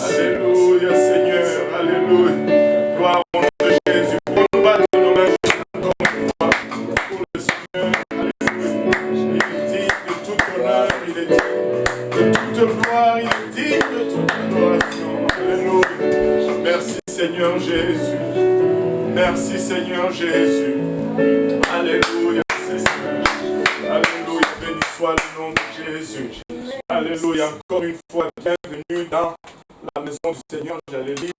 Alléluia Seigneur, alléluia. Gloire au nom de Jésus. Pour nous battre nos mains pour le Seigneur, alléluia. Il est digne de tout honneur, il est digne de toute gloire, il est digne de toute adoration. Alléluia. Merci Seigneur Jésus. Merci Seigneur Jésus. Alléluia Seigneur. Alléluia. Béni soit le nom de Jésus. Alléluia. Encore une fois, bienvenue dans la maison du Seigneur. J'allais dire,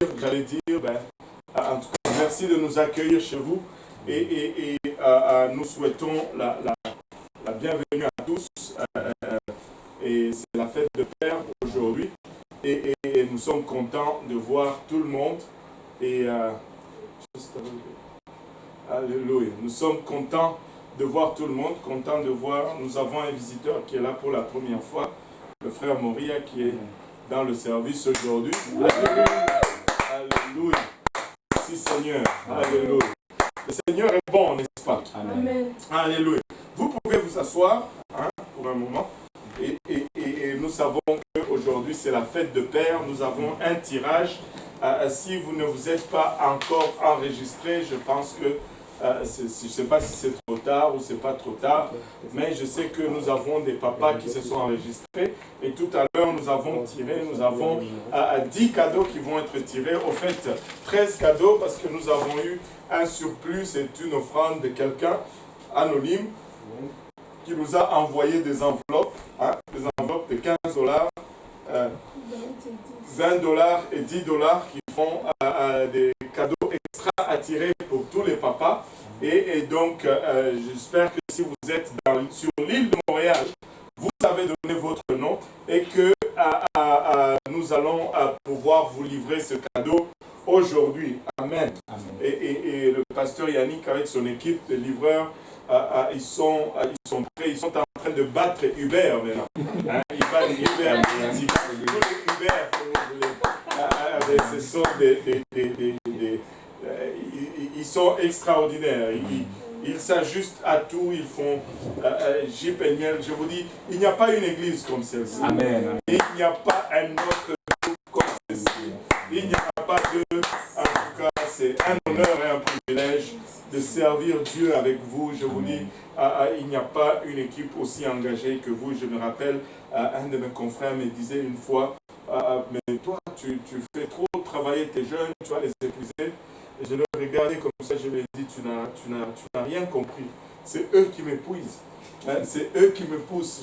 en tout cas, merci de nous accueillir chez vous et nous souhaitons la bienvenue à tous. Et c'est la fête de Père aujourd'hui et nous sommes contents de voir tout le monde. Et alléluia. Nous sommes contents de voir tout le monde, contents de voir. Nous avons un visiteur qui est là pour la première fois, le frère Moria qui est dans le service aujourd'hui. Alléluia. Alléluia. Merci Seigneur. Alléluia. Le Seigneur est bon, n'est-ce pas? Amen. Alléluia. Vous pouvez vous asseoir pour un moment. Et nous savons qu'aujourd'hui c'est la fête de Père. Nous avons un tirage. Si vous ne vous êtes pas encore enregistré, je pense que je ne sais pas si c'est trop tard ou c'est pas trop tard, mais je sais que nous avons des papas qui se sont enregistrés et tout à l'heure nous avons 10 cadeaux qui vont être tirés, au fait 13 cadeaux parce que nous avons eu un surplus, c'est une offrande de quelqu'un anonyme qui nous a envoyé des enveloppes de 15 $, 20 $ et 10 $ qui font des cadeaux extra à tirer pour tous les papas. Et donc, j'espère que si vous êtes sur l'île de Montréal, vous avez donné votre nom et que nous allons pouvoir vous livrer ce cadeau aujourd'hui. Amen. Et le pasteur Yannick avec son équipe de livreurs, ils sont prêts, ils sont en train de battre Uber maintenant. Ils battent Uber. Ce sont ils sont extraordinaires. Ils s'ajustent à tout. Ils font Jeep et miel. Je vous dis, il n'y a pas une église comme celle-ci. Amen. Il n'y a pas un autre groupe comme celle-ci. Il n'y a pas deux. En tout cas, c'est un honneur et un privilège de servir Dieu avec vous. Je vous dis, il n'y a pas une équipe aussi engagée que vous. Je me rappelle, un de mes confrères me disait une fois, mais toi, tu fais trop travailler tes jeunes, tu vas les épuiser. Et je le regardais comme ça, je lui ai dit, tu n'as rien compris. C'est eux qui m'épuisent. C'est eux qui me poussent.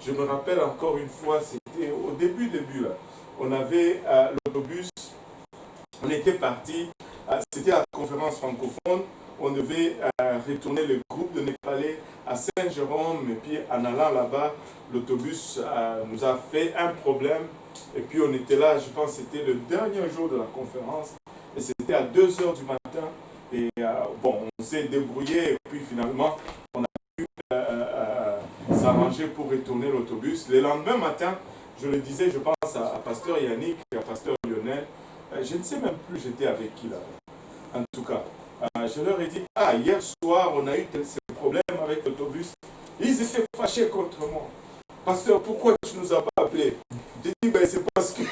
Je me rappelle encore une fois, c'était au début là. On avait l'autobus, on était parti, c'était la conférence francophone, on devait retourner le groupe de Népalais à Saint-Jérôme, et puis en allant là-bas, l'autobus nous a fait un problème, et puis on était là, je pense que c'était le dernier jour de la conférence, et c'était à 2 h du matin, et on s'est débrouillé, et puis finalement, on a pu s'arranger pour retourner l'autobus. Le lendemain matin, je le disais, je pense à pasteur Yannick et à pasteur Lionel, je ne sais même plus j'étais avec qui là, en tout cas. Je leur ai dit, hier soir, on a eu ce problème avec l'autobus. Ils étaient fâchés contre moi. Pasteur, pourquoi tu ne nous as pas appelés? J'ai dit, c'est parce que...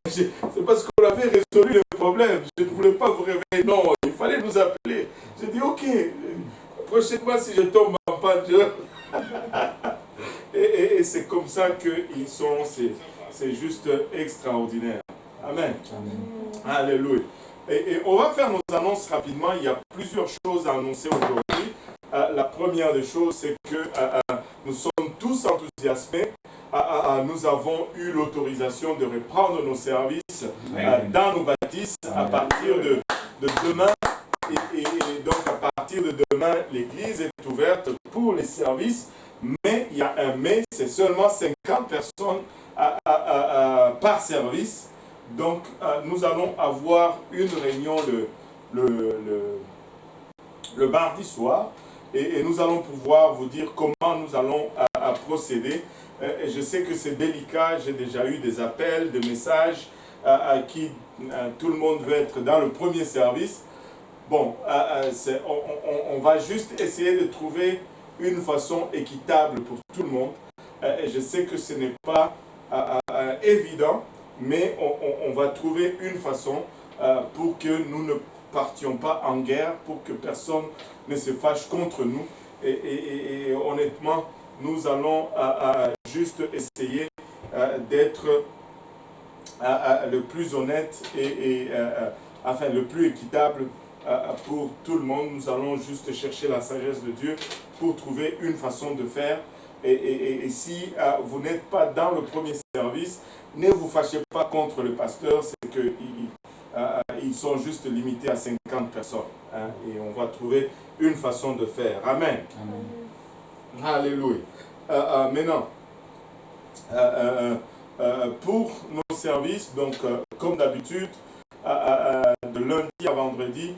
c'est parce qu'on avait résolu le problème. Je ne voulais pas vous réveiller. Non, il fallait nous appeler. J'ai dit, ok, prochainement, si je tombe en panne, c'est comme ça qu'ils sont, c'est juste extraordinaire. Amen. Amen. Alléluia. Et on va faire nos annonces rapidement. Il y a plusieurs choses à annoncer aujourd'hui. La première des choses, c'est que nous sommes tous enthousiasmés. Nous avons eu l'autorisation de reprendre nos services dans nos bâtisses à partir de demain. Et donc, à partir de demain, l'église est ouverte pour les services. Mais il y a un mais, c'est seulement 50 personnes par service. Donc, nous allons avoir une réunion le mardi soir et nous allons pouvoir vous dire comment nous allons procéder. Et je sais que c'est délicat, j'ai déjà eu des appels, des messages qui tout le monde veut être dans le premier service. Bon, on va juste essayer de trouver une façon équitable pour tout le monde. Et je sais que ce n'est pas évident, mais on va trouver une façon pour que nous ne partions pas en guerre, pour que personne ne se fâche contre nous. Et honnêtement, nous allons juste essayer d'être le plus honnête et enfin le plus équitable pour tout le monde. Nous allons juste chercher la sagesse de Dieu pour trouver une façon de faire. Et si vous n'êtes pas dans le premier service, ne vous fâchez pas contre le pasteur, c'est qu'ils sont juste limités à 50 personnes. Hein, et on va trouver une façon de faire. Amen. Amen. Alléluia. Maintenant, pour nos services, donc comme d'habitude, de lundi à vendredi,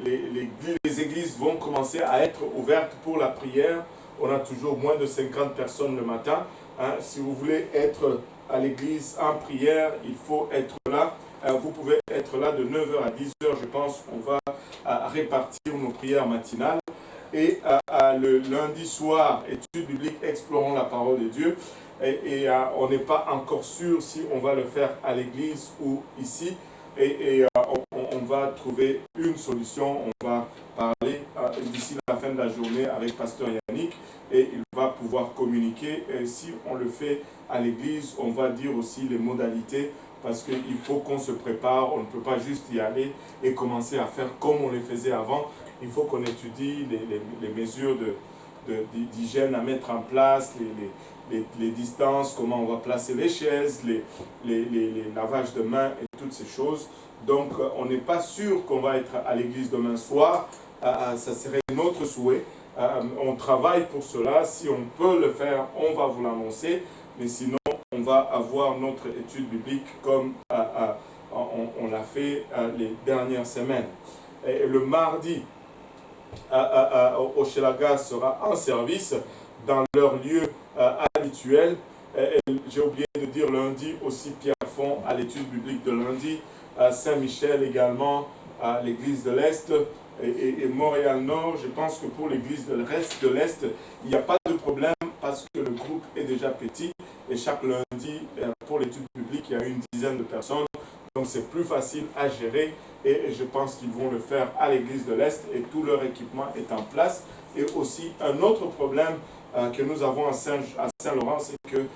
les églises vont commencer à être ouvertes pour la prière. On a toujours moins de 50 personnes le matin. Hein. Si vous voulez être à l'église en prière, il faut être là. Vous pouvez être là de 9h à 10h, je pense. On va répartir nos prières matinales. Et le lundi soir, études bibliques, explorons la parole de Dieu. Et on n'est pas encore sûr si on va le faire à l'église ou ici. Et on va trouver une solution. On va parler d'ici la fin de la journée avec Pasteur Yannick et il va pouvoir communiquer. Et si on le fait à l'église, on va dire aussi les modalités parce qu'il faut qu'on se prépare. On ne peut pas juste y aller et commencer à faire comme on les faisait avant. Il faut qu'on étudie les mesures d'hygiène à mettre en place, les distances, comment on va placer les chaises, les lavages de mains et toutes ces choses. Donc, on n'est pas sûr qu'on va être à l'église demain soir. Ça serait notre souhait. On travaille pour cela. Si on peut le faire, on va vous l'annoncer. Mais sinon, on va avoir notre étude biblique comme on l'a fait les dernières semaines. Et le mardi, Hochelaga sera en service dans leur lieu habituel. J'ai oublié de dire lundi aussi Pierrefonds à l'étude biblique de lundi, Saint-Michel également à l'église de l'Est et Montréal-Nord. Je pense que pour l'église de l'Est, il n'y a pas de problème parce que le groupe est déjà petit et chaque lundi pour l'étude biblique il y a une dizaine de personnes. Donc c'est plus facile à gérer et je pense qu'ils vont le faire à l'église de l'Est et tout leur équipement est en place. Et aussi un autre problème que nous avons à Saint-Laurent, c'est que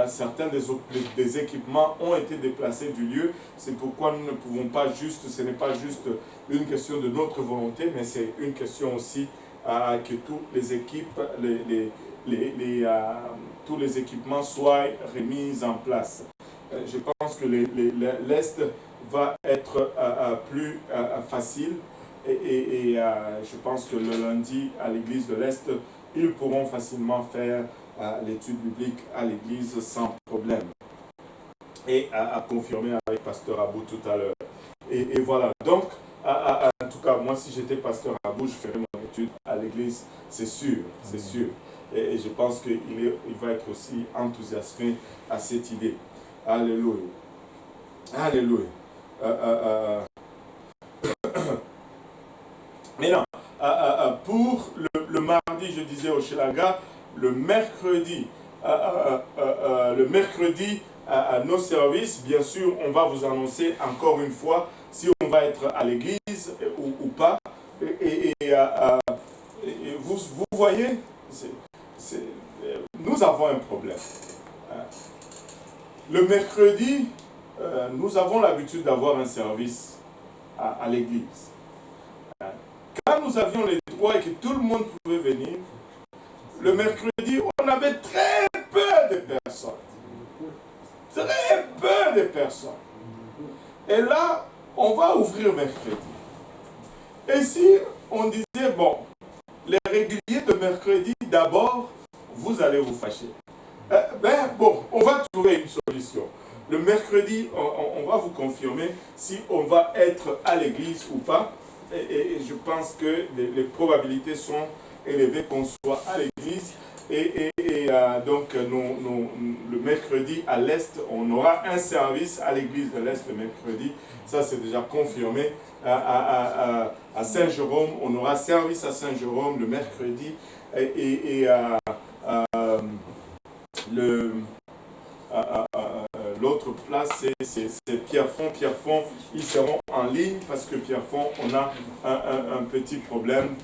certains des équipements ont été déplacés du lieu. C'est pourquoi nous ne pouvons pas juste, ce n'est pas juste une question de notre volonté, mais c'est une question aussi que tous les équipements soient remis en place. Je pense que l'Est va être plus facile et je pense que le lundi à l'église de l'Est, ils pourront facilement faire l'étude biblique à l'église sans problème. Et à confirmer avec Pasteur Abou tout à l'heure. Et voilà, donc en tout cas, moi si j'étais Pasteur Abou, je ferais mon étude à l'église, c'est sûr, c'est sûr. Et je pense qu'il va être aussi enthousiasmé à cette idée. Alléluia. Alléluia. Maintenant, pour le mardi, je disais au Hochelaga, le mercredi, à nos services, bien sûr, on va vous annoncer encore une fois si on va être à l'église ou pas. Et vous voyez, nous nous avons un problème. Le mercredi, nous avons l'habitude d'avoir un service à l'église. Quand nous avions les droits et que tout le monde pouvait venir, le mercredi, on avait très peu de personnes. Très peu de personnes. Et là, on va ouvrir mercredi. Et si on disait, bon, les réguliers de mercredi, d'abord, vous allez vous fâcher. Bon, on va trouver une solution. Le mercredi, on va vous confirmer si on va être à l'église ou pas. Et je pense que les probabilités sont élevées qu'on soit à l'église. Donc, le mercredi à l'Est, on aura un service à l'église de l'Est le mercredi. Ça, c'est déjà confirmé. À Saint-Jérôme, on aura service à Saint-Jérôme le mercredi. L'autre place, c'est Pierrefonds. Pierrefonds, ils seront en ligne parce que Pierrefonds, on a un petit problème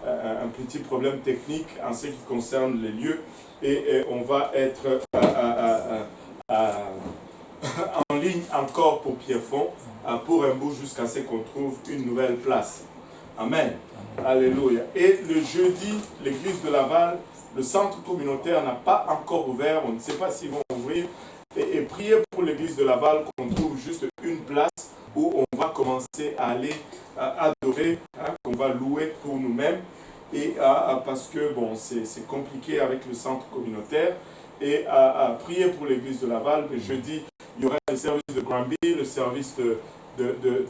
un petit problème technique en ce qui concerne les lieux et on va être en ligne encore pour Pierrefonds pour un bout jusqu'à ce qu'on trouve une nouvelle place. Amen. Alléluia. Et le jeudi, l'église de Laval, le centre communautaire n'a pas encore ouvert. On ne sait pas s'ils vont ouvrir. Et priez pour l'église de Laval qu'on trouve juste une place où on va commencer à aller adorer, qu'on va louer pour nous-mêmes. Et parce que bon, c'est compliqué avec le centre communautaire. Et prier pour l'église de Laval. Le jeudi, il y aura le service de Granby, le service de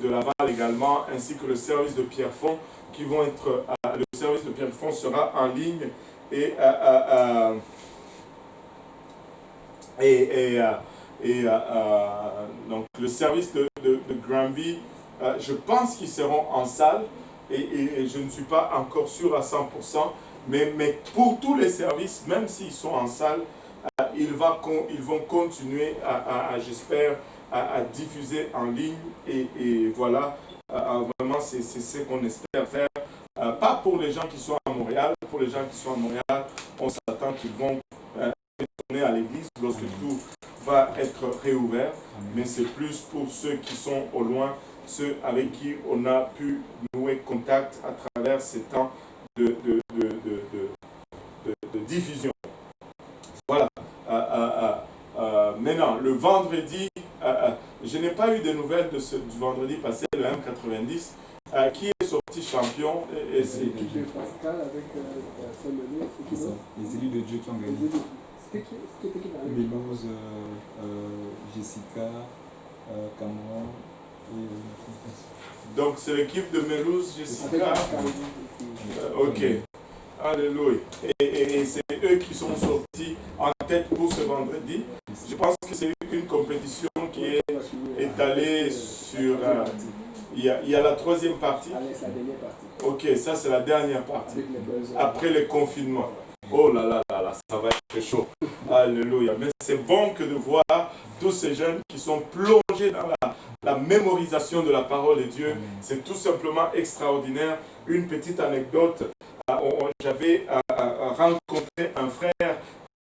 Laval également, ainsi que le service de Pierrefonds, qui vont être. Le service de Pierrefonds sera en ligne donc le service de Granby, je pense qu'ils seront en salle et je ne suis pas encore sûr à 100%, mais pour tous les services, même s'ils sont en salle, ils vont continuer j'espère, à diffuser en ligne et voilà, vraiment c'est ce qu'on espère faire. Pas pour les gens qui sont à Montréal, pour les gens qui sont à Montréal, on s'attend qu'ils vont retourner à l'église lorsque tout va être réouvert, mais c'est plus pour ceux qui sont au loin, ceux avec qui on a pu nouer contact à travers ces temps de diffusion. Voilà. Maintenant, le vendredi, je n'ai pas eu de nouvelles du vendredi passé, le M90, qui est sorti champion. C'est Pascal avec les élus de Dieu qui ont gagné. Mélouse, Jessica, Cameron donc c'est l'équipe de Mélouse, Jessica. Ok. Alléluia. Et c'est eux qui sont sortis en tête pour ce vendredi. Je pense que c'est une compétition qui est étalée sur... il y a la troisième partie. Ok, ça c'est la dernière partie. Après le confinement. Oh là là là là, ça va être chaud. Alléluia. Mais c'est bon que de voir tous ces jeunes qui sont plongés dans la mémorisation de la parole de Dieu. C'est tout simplement extraordinaire. Une petite anecdote. J'avais rencontré un frère